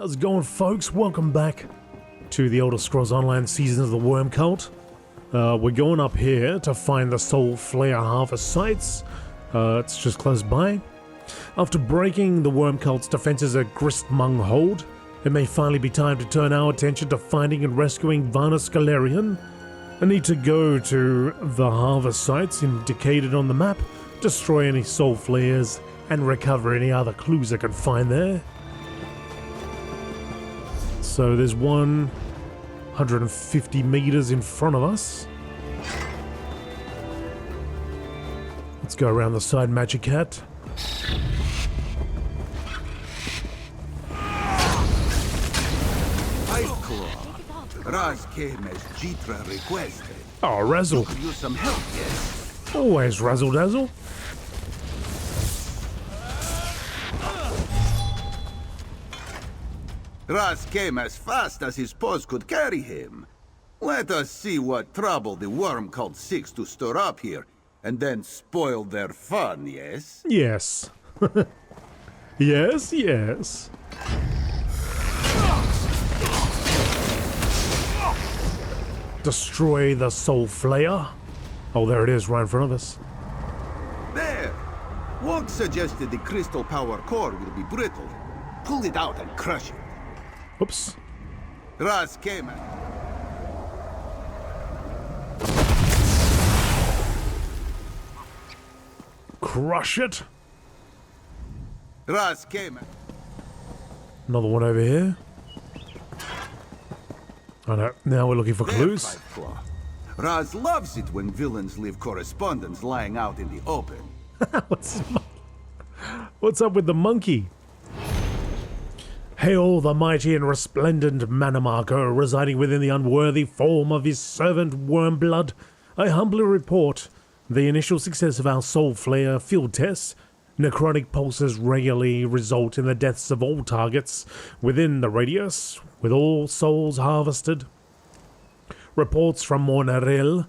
How's it going, folks? Welcome back to the Elder Scrolls Online Season of the Worm Cult. We're going up here to find the Soul Flare Harvest sites. It's just close by. After breaking the Worm Cult's defenses at Gristmung Hold, it may finally be time to turn our attention to finding and rescuing Varnus Galerion. I need to go to the harvest sites indicated on the map, destroy any soul flares, and recover any other clues I can find there. So there's 150 meters in front of us. Let's go around the side, Magic Hat. Raz came as Jitra requested. Oh, Razzle. Could use some help, yes? Always Razzle Dazzle. Raz came as fast as his paws could carry him. Let us see what trouble the worm cult seeks to stir up here, and then spoil their fun, yes? Yes. Yes, yes. Destroy the Soul Flare. Oh, there it is, right in front of us. There! Wog suggested the crystal power core will be brittle. Pull it out and crush it. Oops. Raz came at... Crush it. Raz came at... Another one over here. Oh no, now we're looking for clues. Raz loves it when villains leave correspondence lying out in the open. What's up with the monkey? Hail the mighty and resplendent Manamako, residing within the unworthy form of his servant Wormblood. I humbly report the initial success of our Soul Flare field tests. Necrotic pulses regularly result in the deaths of all targets within the radius, with all souls harvested. Reports from Mornaril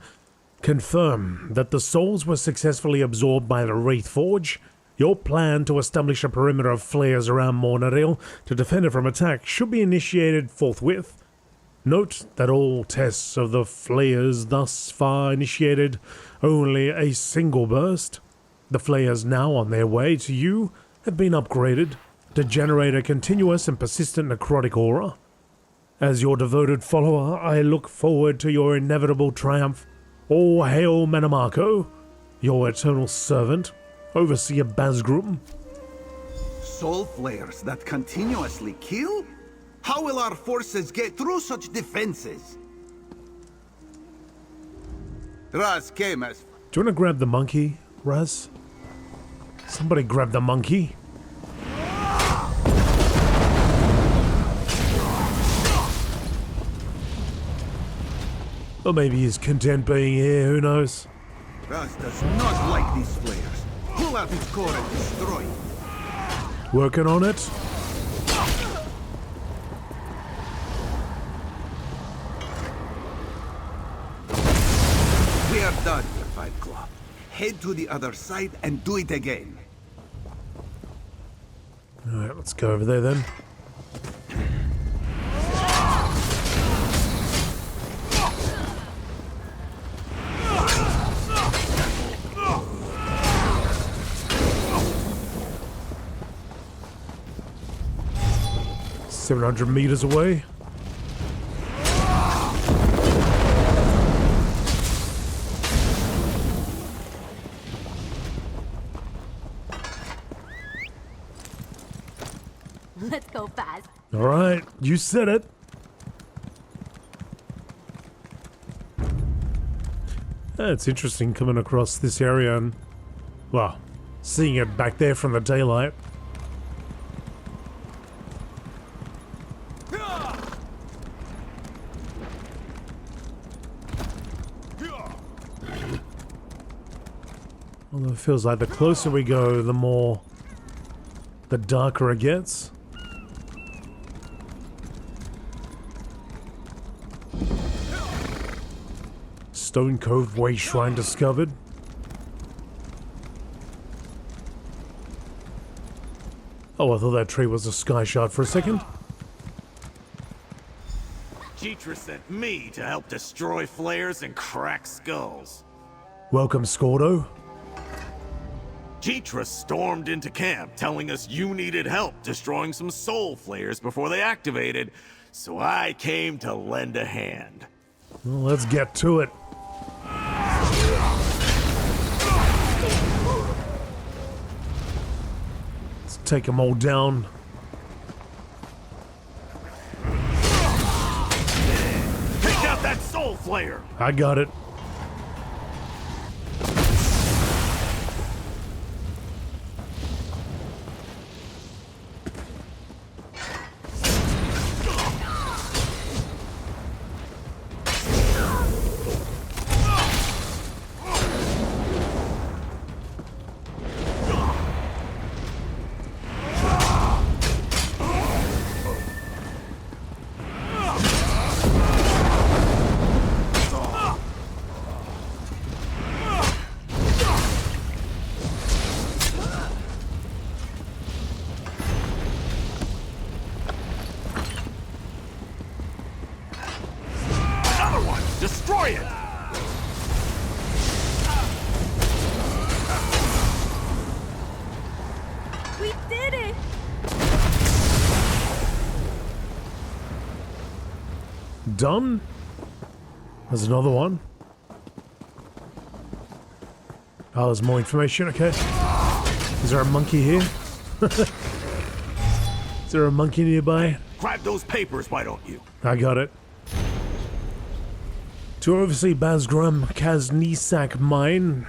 confirm that the souls were successfully absorbed by the Wraith Forge. Your plan to establish a perimeter of flares around Mornaril to defend it from attack should be initiated forthwith. Note that all tests of the flares thus far initiated only a single burst. The flares now on their way to you have been upgraded to generate a continuous and persistent necrotic aura. As your devoted follower, I look forward to your inevitable triumph. All hail Manamako, your eternal servant, Overseer Bazgrum. Soul flares that continuously kill? How will our forces get through such defenses? Raz came as... Do you want to grab the monkey, Raz? Somebody grab the monkey. Or maybe he's content being here, who knows? Raz does not like these flares. Pull out its core and destroy it. Working on it. We are done here, Five Claw. Head to the other side and do it again. Alright, let's go over there then. $700 meters away. Let's go fast. All right, you said it. It's interesting coming across this area and, well, seeing it back there from the daylight. Although it feels like the closer we go, the darker it gets. Stone Cove Way Shrine discovered. Oh, I thought that tree was a sky shard for a second. Jeetra sent me to help destroy flares and crack skulls. Welcome, Scordo. Jeetra stormed into camp telling us you needed help destroying some soul flares before they activated, so I came to lend a hand. Well, let's get to it. Let's take them all down. Take out that soul flare! I got it. Destroy it! We did it! Done? There's another one. Oh, there's more information, okay. Is there a monkey here? Is there a monkey nearby? Grab those papers, why don't you? I got it. To oversee Basgram Kaznisak mine.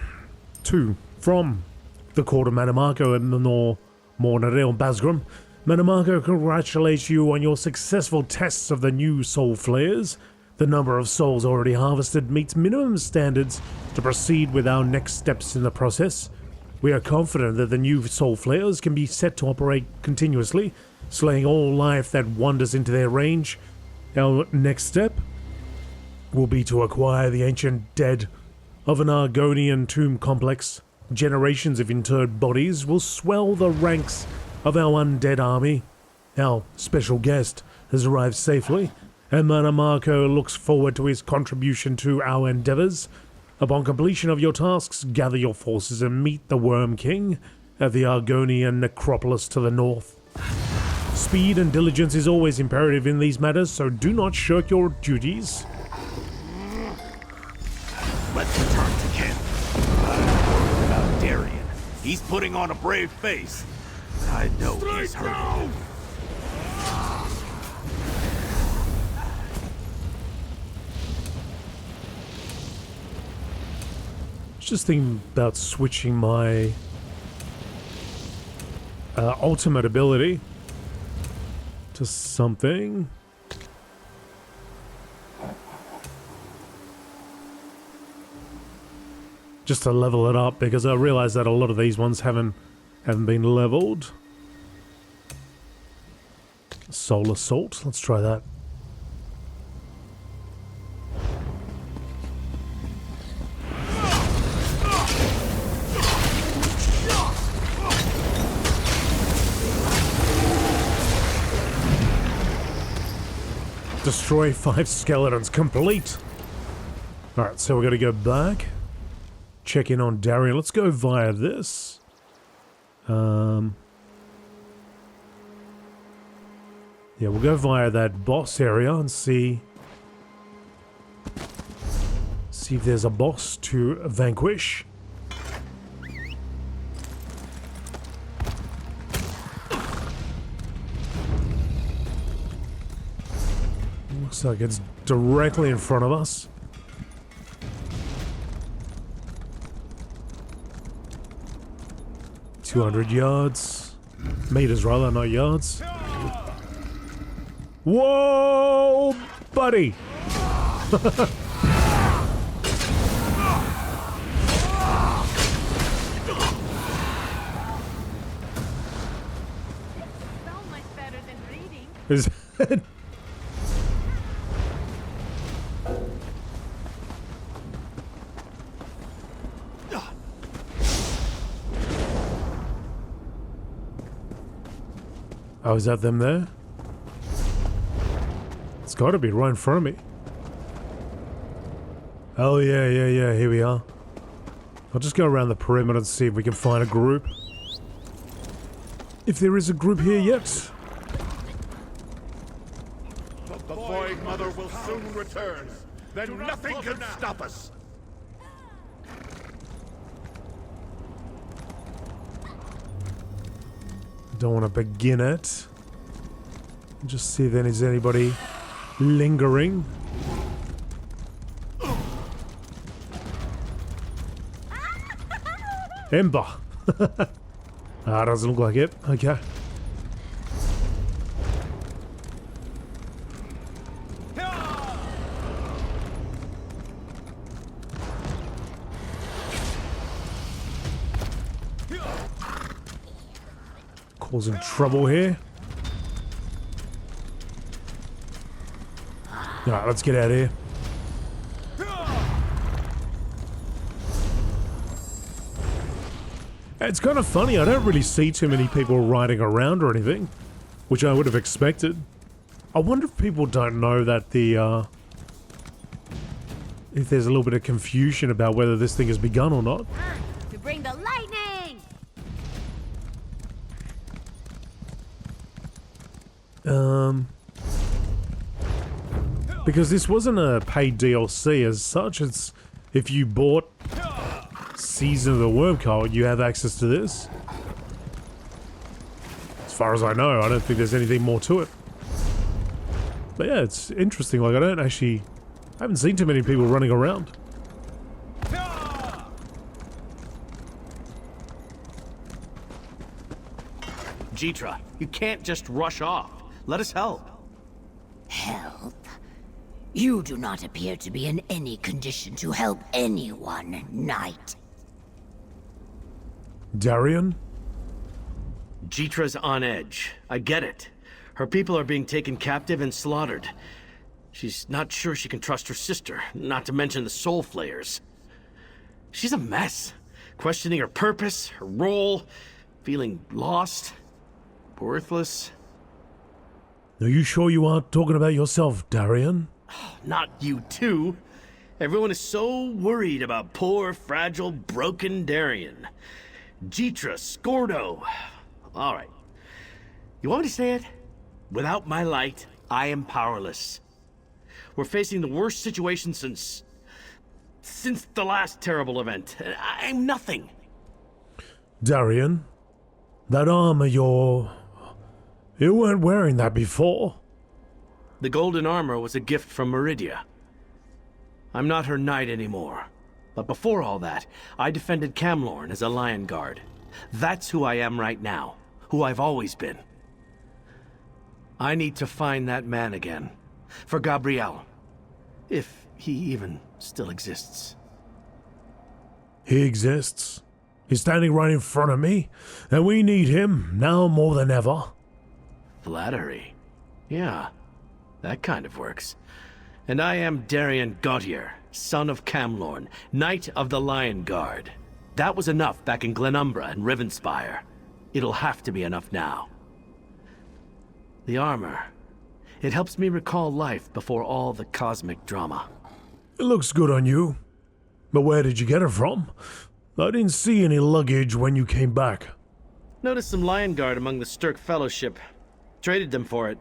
2. From the court of Manamarco and Menor Mornarel Basgram. Manamarco congratulates you on your successful tests of the new soul flares. The number of souls already harvested meets minimum standards to proceed with our next steps in the process. We are confident that the new soul flares can be set to operate continuously, slaying all life that wanders into their range. Our next step will be to acquire the ancient dead of an Argonian tomb complex. Generations of interred bodies will swell the ranks of our undead army. Our special guest has arrived safely, and Manamarco looks forward to his contribution to our endeavors. Upon completion of your tasks, gather your forces and meet the Worm King at the Argonian necropolis to the north. Speed and diligence is always imperative in these matters, so do not shirk your duties. Let's return to camp. What about Darian? He's putting on a brave face. I know he's hurting. Just thinking about switching my ultimate ability to something. Just to level it up, because I realize that a lot of these ones haven't been leveled. Soul Assault, let's try that. Destroy 5 skeletons, complete! Alright, so we're gonna go back. Check in on Darian. Let's go via this. Yeah, we'll go via that boss area and see if there's a boss to vanquish. Looks like it's directly in front of us. Yards. Meters rather, not yards. Whoa, buddy! Sound much better than reading. Is it? Oh, is that them there? It's gotta be right in front of me. Oh yeah, here we are. I'll just go around the perimeter and see if we can find a group. If there is a group here yet. The Void Mother will soon return. Then nothing can stop us. Don't want to begin it. Just see if there's anybody lingering. Ember. Doesn't look like it. Okay. Causing trouble here. Alright, let's get out of here. It's kind of funny, I don't really see too many people riding around or anything, which I would have expected. I wonder if people don't know that if there's a little bit of confusion about whether this thing has begun or not. To bring the lightning! Because this wasn't a paid DLC as such, it's if you bought Season of the Worm card, you have access to this. As far as I know, I don't think there's anything more to it. But yeah, it's interesting, like I haven't seen too many people running around. Jitra, you can't just rush off. Let us help. Help? You do not appear to be in any condition to help anyone, Knight. Darian? Jitra's on edge. I get it. Her people are being taken captive and slaughtered. She's not sure she can trust her sister, not to mention the Soul Flayers. She's a mess. Questioning her purpose, her role, feeling lost, worthless. Are you sure you aren't talking about yourself, Darian? Not you too. Everyone is so worried about poor, fragile, broken Darian. Jitra, Scordo. All right. You want me to say it? Without my light, I am powerless. We're facing the worst situation since the last terrible event. I'm nothing. Darian, that armor you weren't wearing that before. The golden armor was a gift from Meridia. I'm not her knight anymore. But before all that, I defended Camlorn as a Lion Guard. That's who I am right now. Who I've always been. I need to find that man again. For Gabriel. If he even still exists. He exists. He's standing right in front of me, and we need him now more than ever. Flattery. Yeah, that kind of works. And I am Darian Gautier, son of Camlorn, Knight of the Lion Guard. That was enough back in Glenumbra and Rivenspire. It'll have to be enough now. The armor. It helps me recall life before all the cosmic drama. It looks good on you. But where did you get it from? I didn't see any luggage when you came back. Noticed some Lion Guard among the Sturk Fellowship. Traded them for it.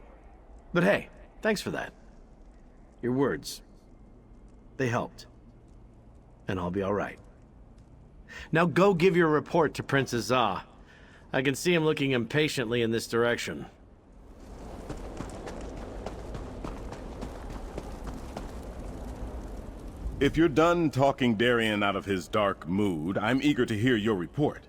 But hey, thanks for that. Your words. They helped. And I'll be alright. Now go give your report to Prince Azah. I can see him looking impatiently in this direction. If you're done talking Darian out of his dark mood, I'm eager to hear your report.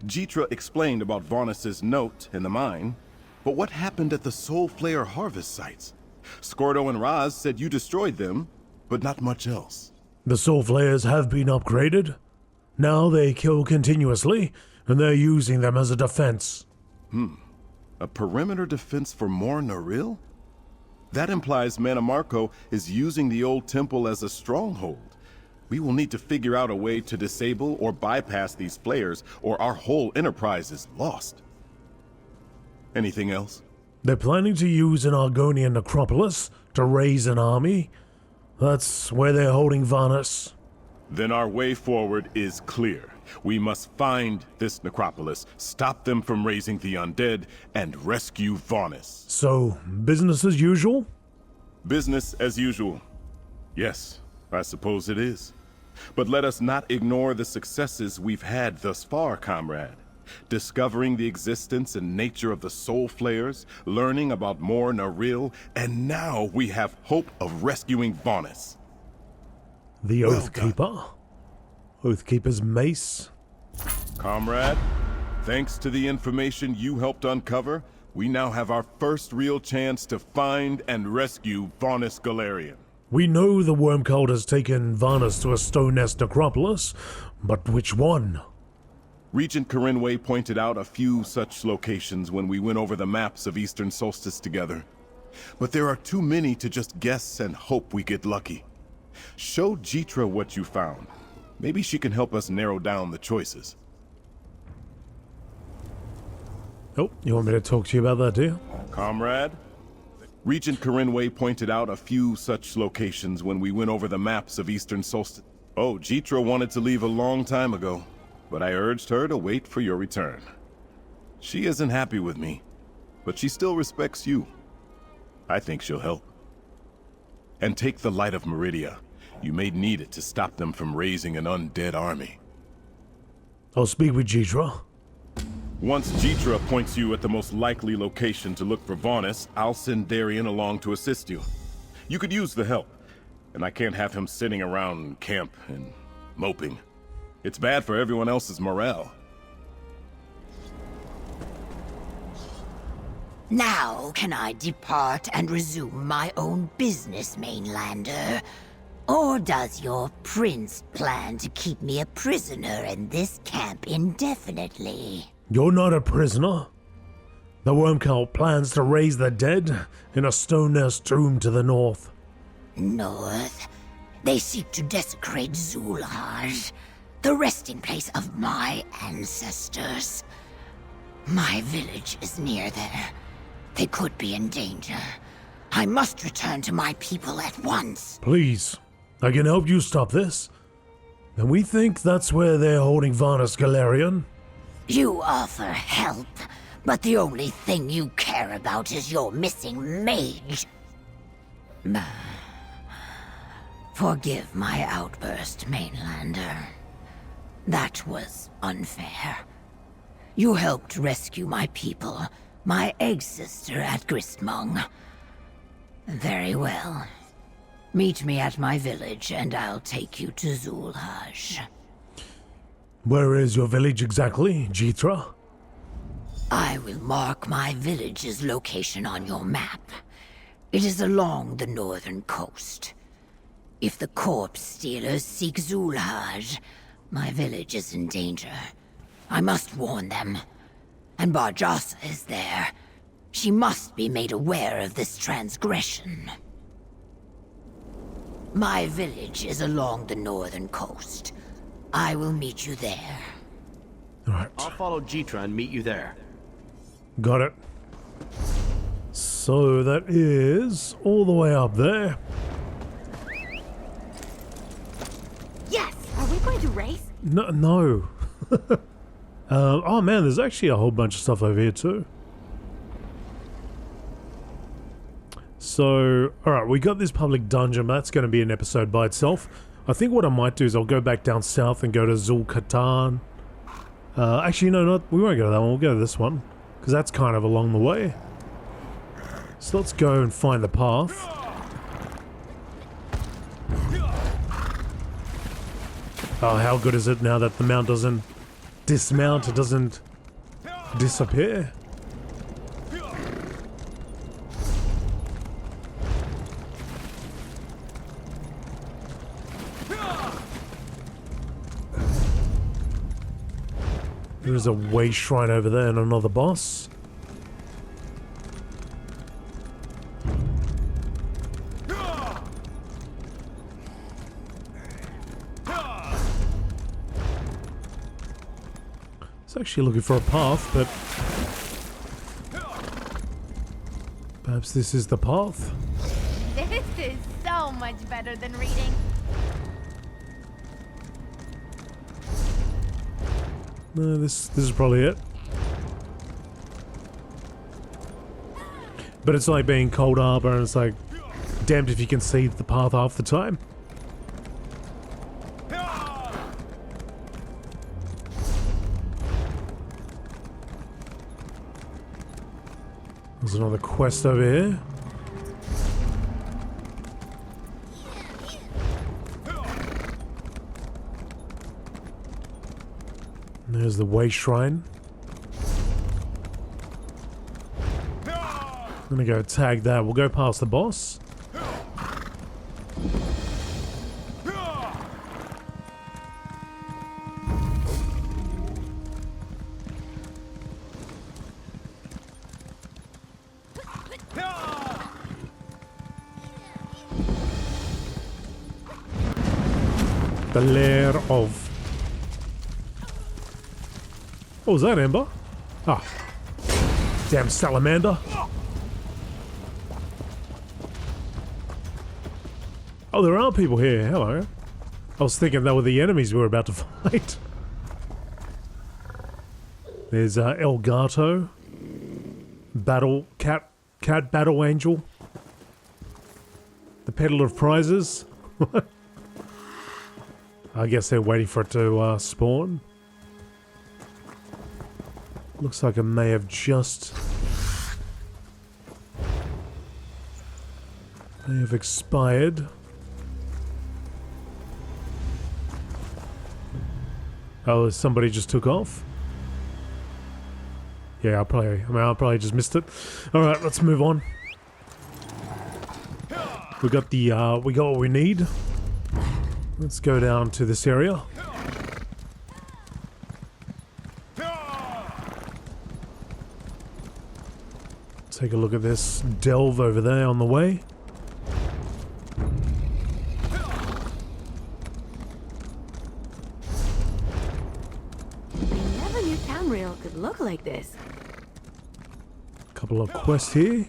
Jitra explained about Varnus's note in the mine, but what happened at the Soul Flayer harvest sites? Scordo and Raz said you destroyed them, but not much else. The Soul Flayers have been upgraded. Now they kill continuously, and they're using them as a defense. A perimeter defense for more Naril? That implies Manamarco is using the old temple as a stronghold. We will need to figure out a way to disable or bypass these flares, or our whole enterprise is lost. Anything else? They're planning to use an Argonian necropolis to raise an army. That's where they're holding Varnus. Then our way forward is clear. We must find this necropolis, stop them from raising the undead, and rescue Varnus. So, business as usual? Business as usual. Yes, I suppose it is. But let us not ignore the successes we've had thus far, comrade. Discovering the existence and nature of the Soul Flayers, learning about more Naril, and now we have hope of rescuing Varnus. The Oathkeeper? Oathkeeper's mace? Comrade, thanks to the information you helped uncover, we now have our first real chance to find and rescue Varnus Galarian. We know the worm cult has taken Varnus to a stone nest necropolis, but which one? Regent Corinway pointed out a few such locations when we went over the maps of Eastern Solstice together. But there are too many to just guess and hope we get lucky. Show Jitra what you found. Maybe she can help us narrow down the choices. Oh, you want me to talk to you about that, do you? Comrade? Regent Corinway pointed out a few such locations when we went over the maps of Eastern Solstice. Oh, Jitra wanted to leave a long time ago, but I urged her to wait for your return. She isn't happy with me, but she still respects you. I think she'll help. And take the Light of Meridia. You may need it to stop them from raising an undead army. I'll speak with Jitra. Once Jitra points you at the most likely location to look for Varnus, I'll send Darian along to assist you. You could use the help, and I can't have him sitting around camp and moping. It's bad for everyone else's morale. Now can I depart and resume my own business, mainlander? Or does your prince plan to keep me a prisoner in this camp indefinitely? You're not a prisoner. The worm cult plans to raise the dead in a stone nest tomb to the north. North? They seek to desecrate Zulhaj, the resting place of my ancestors. My village is near there. They could be in danger. I must return to my people at once. Please, I can help you stop this. And we think that's where they're holding Varnus Galarian. You offer help, but the only thing you care about is your missing mage. Forgive my outburst, mainlander. That was unfair. You helped rescue my people, my egg sister at Gristmung. Very well. Meet me at my village and I'll take you to Zulhaj. Where is your village exactly, Jitra? I will mark my village's location on your map. It is along the northern coast. If the corpse stealers seek Zulhaj, my village is in danger. I must warn them. And Barjasa is there. She must be made aware of this transgression. My village is along the northern coast. I will meet you there. Alright, I'll follow Jitra and meet you there. got it. So that is all the way up there. Yes! Are we going to race? No. Oh man, there's actually a whole bunch of stuff over here too. So, alright, we got this public dungeon, but that's going to be an episode by itself. I think what I might do is I'll go back down south and go to Zul'Khatan. Actually, no, we won't go to that one, we'll go to this one. Because that's kind of along the way. So let's go and find the path. Oh, how good is it now that the mount doesn't dismount, it doesn't disappear? There's a way shrine over there and another boss. It's actually looking for a path, but Perhaps this is the path? This is so much better than reading. No, this is probably it. But it's like being Cold Harbor, and it's like, damned if you can see the path half the time. There's another quest over here. And there's the Way Shrine. I'm gonna go tag that. We'll go past the boss. The lair of... What was that, Ember? Ah. Damn salamander. Oh, there are people here. Hello. I was thinking that were the enemies we were about to fight. There's El Gato. Battle... Cat Battle Angel. The Peddler of Prizes. I guess they're waiting for it to spawn. Looks like it may have just... may have expired. Oh, somebody just took off? Yeah, I probably just missed it. Alright, let's move on. We got what we need. Let's go down to this area. Take a look at this delve over there on the way. I never knew town rail could look like this. Couple of quests here.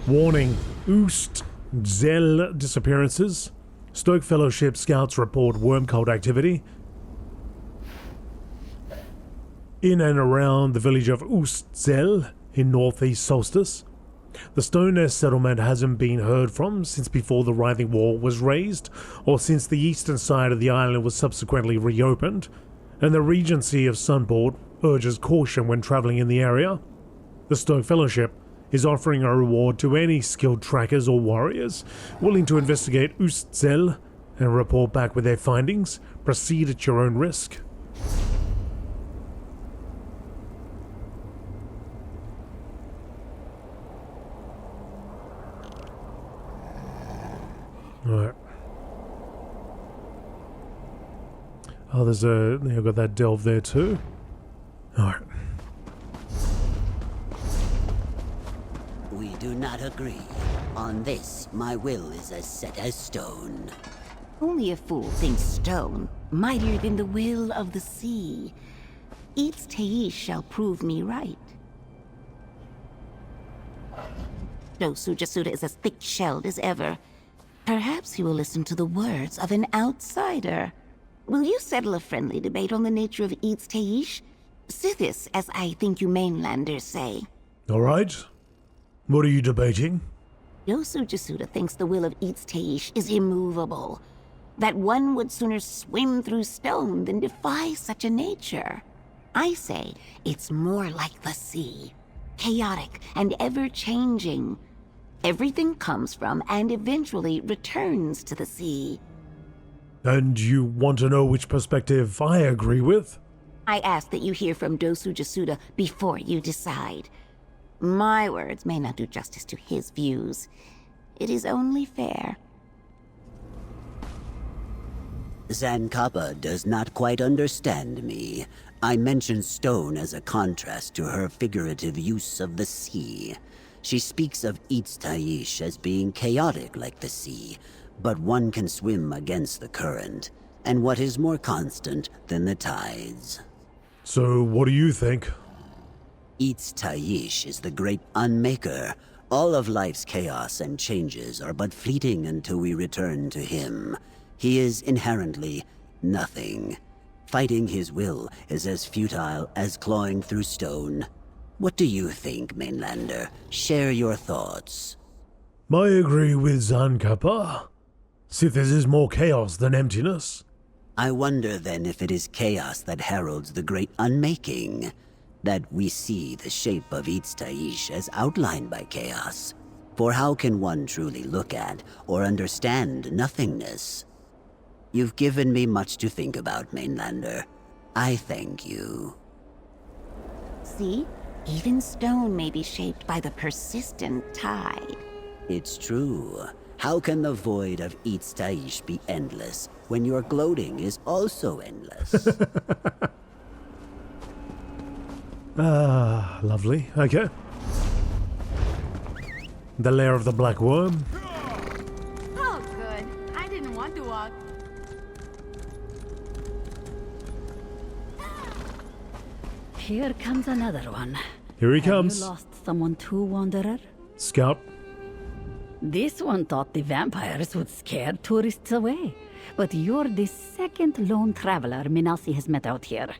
Warning. Oost Zell disappearances. Stoke Fellowship scouts report worm cult activity in and around the village of Oostzell in northeast Solstice. The Stone Nest settlement hasn't been heard from since before the Writhing Wall was raised, or since the eastern side of the island was subsequently reopened, and the Regency of Sunport urges caution when travelling in the area. The Stoke Fellowship is offering a reward to any skilled trackers or warriors willing to investigate Oostzell and report back with their findings. Proceed at your own risk. Alright. Oh, I've got that delve there too. Alright. We do not agree. On this, my will is as set as stone. Only a fool thinks stone, mightier than the will of the sea. Each Teish shall prove me right. Dosu Jasuda is as thick-shelled as ever. Perhaps he will listen to the words of an outsider. Will you settle a friendly debate on the nature of Eats Teish? Sithis, as I think you mainlanders say. Alright. What are you debating? Dosu Jasuda thinks the will of Eats Teish is immovable. That one would sooner swim through stone than defy such a nature. I say it's more like the sea. Chaotic and ever-changing. Everything comes from and eventually returns to the sea. And you want to know which perspective I agree with? I ask that you hear from Dosu Jasuda before you decide. My words may not do justice to his views. It is only fair. Zankappa does not quite understand me. I mention stone as a contrast to her figurative use of the sea. She speaks of Eats Taish as being chaotic like the sea, but one can swim against the current, and what is more constant than the tides? So, what do you think? Eats Taish is the great unmaker. All of life's chaos and changes are but fleeting until we return to him. He is inherently nothing. Fighting his will is as futile as clawing through stone. What do you think, Mainlander? Share your thoughts. I agree with Zankappa. Sithis is more chaos than emptiness. I wonder then if it is chaos that heralds the great unmaking, that we see the shape of Eats Taish as outlined by chaos. For how can one truly look at or understand nothingness? You've given me much to think about, Mainlander. I thank you. See? Even stone may be shaped by the persistent tide. It's true. How can the void of Eats Taish be endless when your gloating is also endless? Ah, lovely. Okay. The lair of the black worm. Oh, good. I didn't want to walk. Here comes another one. Here he Have comes. you lost someone too, Wanderer? Scout. This one thought the vampires would scare tourists away. But you're the second lone traveler Minasi has met out here.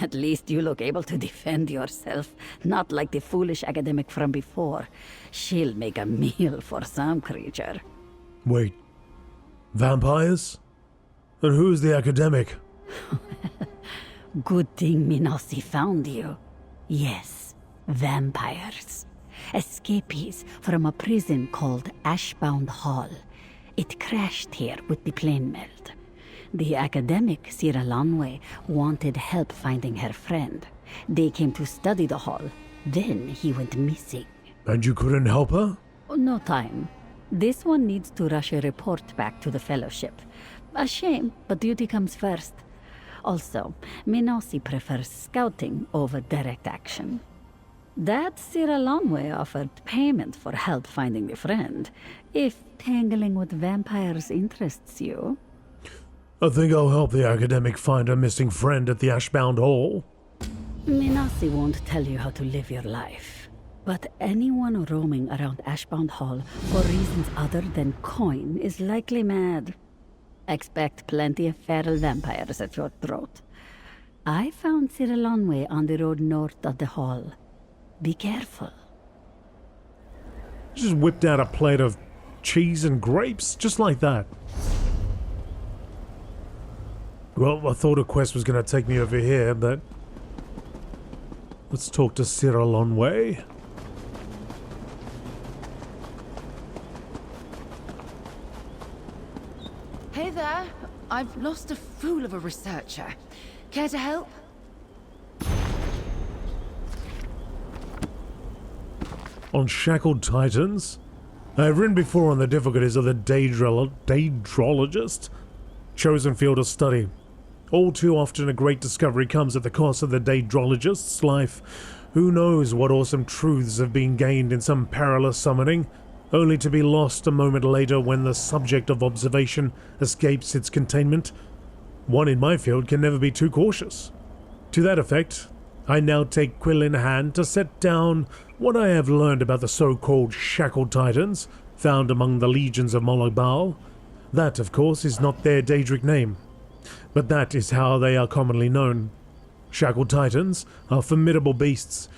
At least you look able to defend yourself, not like the foolish academic from before. She'll make a meal for some creature. Wait. Vampires? And who's the academic? Good thing Minasi found you. Yes, vampires. Escapees from a prison called Ashbound Hall. It crashed here with the plane melt. The academic, Siralanwe, wanted help finding her friend. They came to study the hall. Then he went missing. And you couldn't help her? No time. This one needs to rush a report back to the Fellowship. A shame, but duty comes first. Also, Minasi prefers scouting over direct action. That Siralanwe offered payment for help finding the friend, if tangling with vampires interests you. I think I'll help the academic find her missing friend at the Ashbound Hall. Minasi won't tell you how to live your life. But anyone roaming around Ashbound Hall for reasons other than coin is likely mad. Expect plenty of feral vampires at your throat. I found Siralanwe on the road north of the hall. Be careful. Just whipped out a plate of cheese and grapes, just like that. Well, I thought a quest was going to take me over here, but let's talk to Siralanwe. Hey there. I've lost a fool of a researcher. Care to help? On Shackled Titans? I've written before on the difficulties of the Daedrologist. Chosen field of study. All too often a great discovery comes at the cost of the Daedrologist's life. Who knows what awesome truths have been gained in some perilous summoning, only to be lost a moment later when the subject of observation escapes its containment. One in my field can never be too cautious. To that effect, I now take quill in hand to set down what I have learned about the so-called Shackled Titans found among the legions of Moloch Baal. That, of course, is not their Daedric name, but that is how they are commonly known. Shackled Titans are formidable beasts,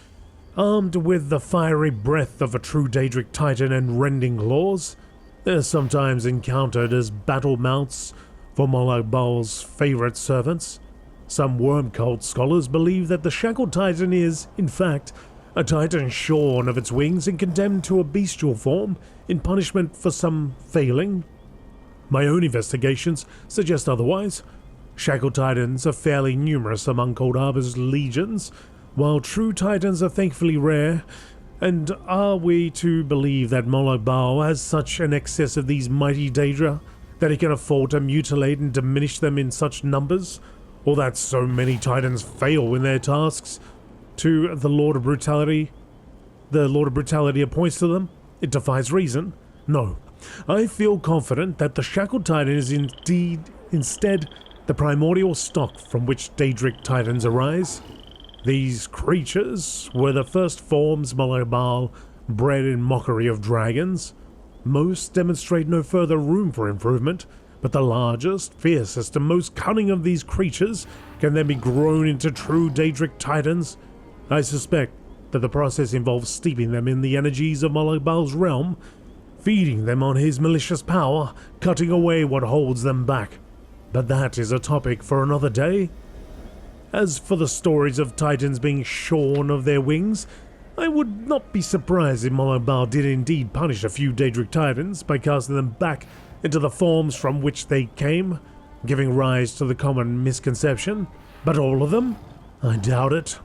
armed with the fiery breath of a true Daedric Titan and rending claws. They are sometimes encountered as battle mounts for Moloch Baal's favorite servants. Some worm cult scholars believe that the Shackled Titan is, in fact, a titan shorn of its wings and condemned to a bestial form in punishment for some failing. My own investigations suggest otherwise. Shackled Titans are fairly numerous among Cold Harbor's legions, while true Titans are thankfully rare. And are we to believe that Moloch Baal has such an excess of these mighty Daedra that he can afford to mutilate and diminish them in such numbers? Or that so many Titans fail in their tasks to the Lord of Brutality appoints to them? It defies reason. No. I feel confident that the Shackled Titan is instead the primordial stock from which Daedric Titans arise. These creatures were the first forms Malabal bred in mockery of dragons. Most demonstrate no further room for improvement, but the largest, fiercest, and most cunning of these creatures can then be grown into true Daedric Titans. I suspect that the process involves steeping them in the energies of Malabal's realm, feeding them on his malicious power, cutting away what holds them back. But that is a topic for another day. As for the stories of Titans being shorn of their wings, I would not be surprised if Malabal did indeed punish a few Daedric Titans by casting them back into the forms from which they came, giving rise to the common misconception. But all of them? I doubt it.